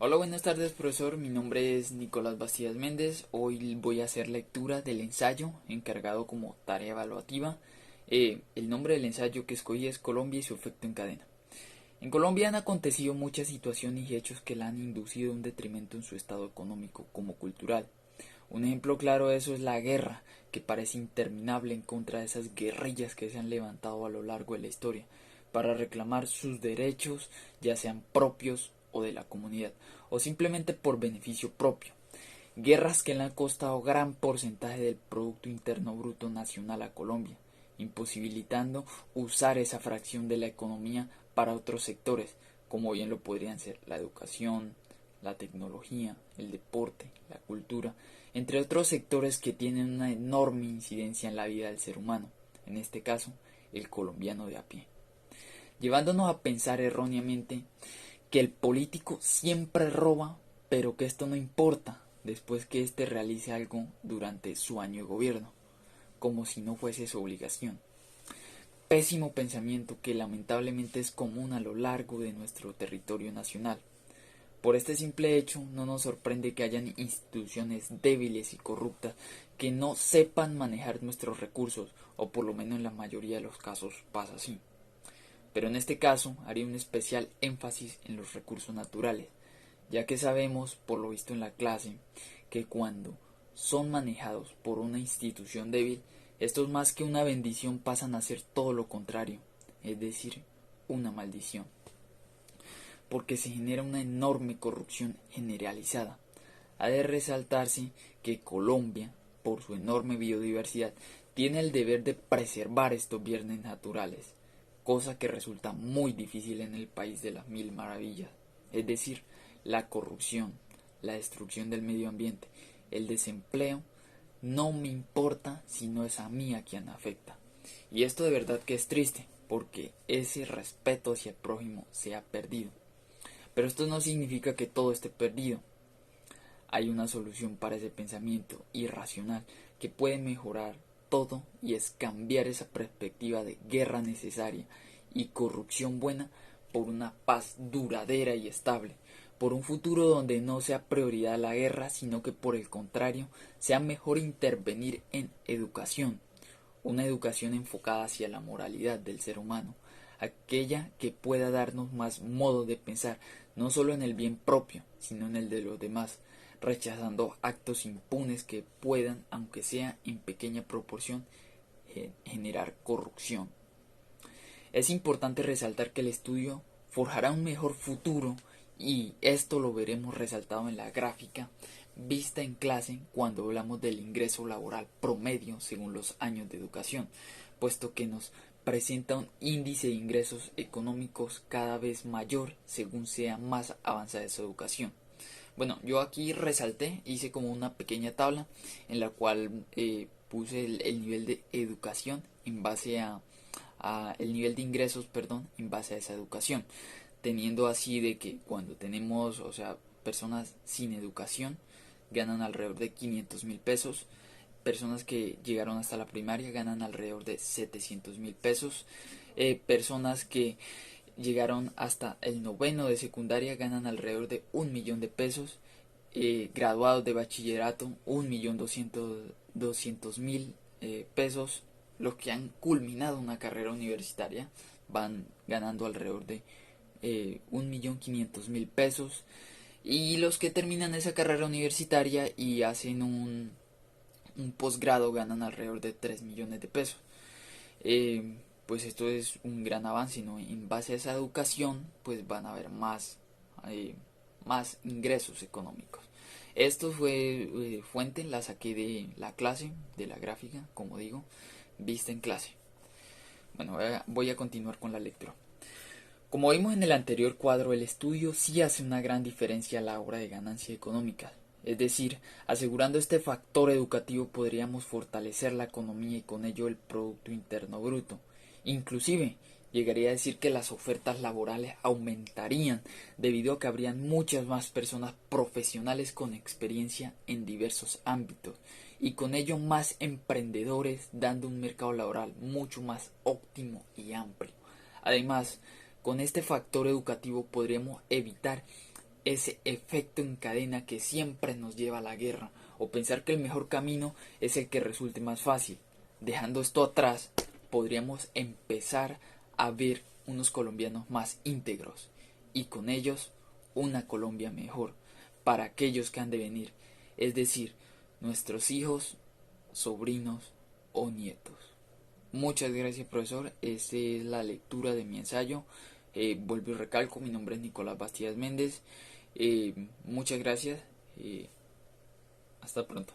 Hola, buenas tardes, profesor. Mi nombre es Nicolás Bastidas Méndez. Hoy voy a hacer lectura del ensayo encargado como tarea evaluativa. El nombre del ensayo que escogí es Colombia y su efecto en cadena. En Colombia han acontecido muchas situaciones y hechos que la han inducido a un detrimento en su estado económico como cultural. Un ejemplo claro de eso es la guerra, que parece interminable en contra de esas guerrillas que se han levantado a lo largo de la historia, para reclamar sus derechos, ya sean propios o de la comunidad, o simplemente por beneficio propio. Guerras que le han costado gran porcentaje del Producto Interno Bruto Nacional a Colombia, imposibilitando usar esa fracción de la economía para otros sectores, como bien lo podrían ser la educación, la tecnología, el deporte, la cultura, entre otros sectores que tienen una enorme incidencia en la vida del ser humano, en este caso, el colombiano de a pie, llevándonos a pensar erróneamente que el político siempre roba, pero que esto no importa después que éste realice algo durante su año de gobierno, como si no fuese su obligación. Pésimo pensamiento que lamentablemente es común a lo largo de nuestro territorio nacional. Por este simple hecho, no nos sorprende que hayan instituciones débiles y corruptas que no sepan manejar nuestros recursos, o por lo menos en la mayoría de los casos pasa así. Pero en este caso haría un especial énfasis en los recursos naturales, ya que sabemos, por lo visto en la clase, que cuando son manejados por una institución débil, estos más que una bendición pasan a ser todo lo contrario, es decir, una maldición, porque se genera una enorme corrupción generalizada. Ha de resaltarse que Colombia, por su enorme biodiversidad, tiene el deber de preservar estos bienes naturales, cosa que resulta muy difícil en el país de las mil maravillas, es decir, la corrupción, la destrucción del medio ambiente, el desempleo. No me importa si no es a mí a quien afecta. Y esto de verdad que es triste, porque ese respeto hacia el prójimo se ha perdido. Pero esto no significa que todo esté perdido. Hay una solución para ese pensamiento irracional que puede mejorar todo, y es cambiar esa perspectiva de guerra necesaria y corrupción buena por una paz duradera y estable, por un futuro donde no sea prioridad la guerra, sino que por el contrario sea mejor intervenir en educación, una educación enfocada hacia la moralidad del ser humano, aquella que pueda darnos más modo de pensar, no solo en el bien propio, sino en el de los demás, rechazando actos impunes que puedan, aunque sea en pequeña proporción, generar corrupción. Es importante resaltar que el estudio forjará un mejor futuro, y esto lo veremos resaltado en la gráfica vista en clase cuando hablamos del ingreso laboral promedio según los años de educación, puesto que nos presenta un índice de ingresos económicos cada vez mayor según sea más avanzada esa educación. Bueno, yo aquí resalté, hice como una pequeña tabla en la cual puse el nivel de educación en base a el nivel de ingresos, perdón, en base a esa educación, teniendo así de que cuando tenemos, o sea, personas sin educación ganan alrededor de 500.000 pesos, personas que llegaron hasta la primaria ganan alrededor de 700.000 pesos, personas que llegaron hasta el noveno de secundaria ganan alrededor de 1.000.000 de pesos, graduados de bachillerato 1.200.000 pesos, los que han culminado una carrera universitaria van ganando alrededor de 1.500.000 pesos, y los que terminan esa carrera universitaria y hacen un posgrado ganan alrededor de 3 millones de pesos. Pues esto es un gran avance, ¿no? En base a esa educación, pues van a haber más ingresos económicos. Esto fue fuente, la saqué de la clase, de la gráfica, como digo, vista en clase. Bueno, voy a continuar con la lectura. Como vimos en el anterior cuadro, el estudio sí hace una gran diferencia a la hora de ganancia económica. Es decir, asegurando este factor educativo podríamos fortalecer la economía y con ello el Producto Interno Bruto. Inclusive, llegaría a decir que las ofertas laborales aumentarían debido a que habrían muchas más personas profesionales con experiencia en diversos ámbitos, y con ello más emprendedores, dando un mercado laboral mucho más óptimo y amplio. Además, con este factor educativo podríamos evitar ese efecto en cadena que siempre nos lleva a la guerra, o pensar que el mejor camino es el que resulte más fácil. Dejando esto atrás, podríamos empezar a ver unos colombianos más íntegros y con ellos una Colombia mejor para aquellos que han de venir, es decir, nuestros hijos, sobrinos o nietos. Muchas gracias, profesor. Esta es la lectura de mi ensayo. Vuelvo y recalco, mi nombre es Nicolás Bastidas Méndez. Muchas gracias. Hasta pronto.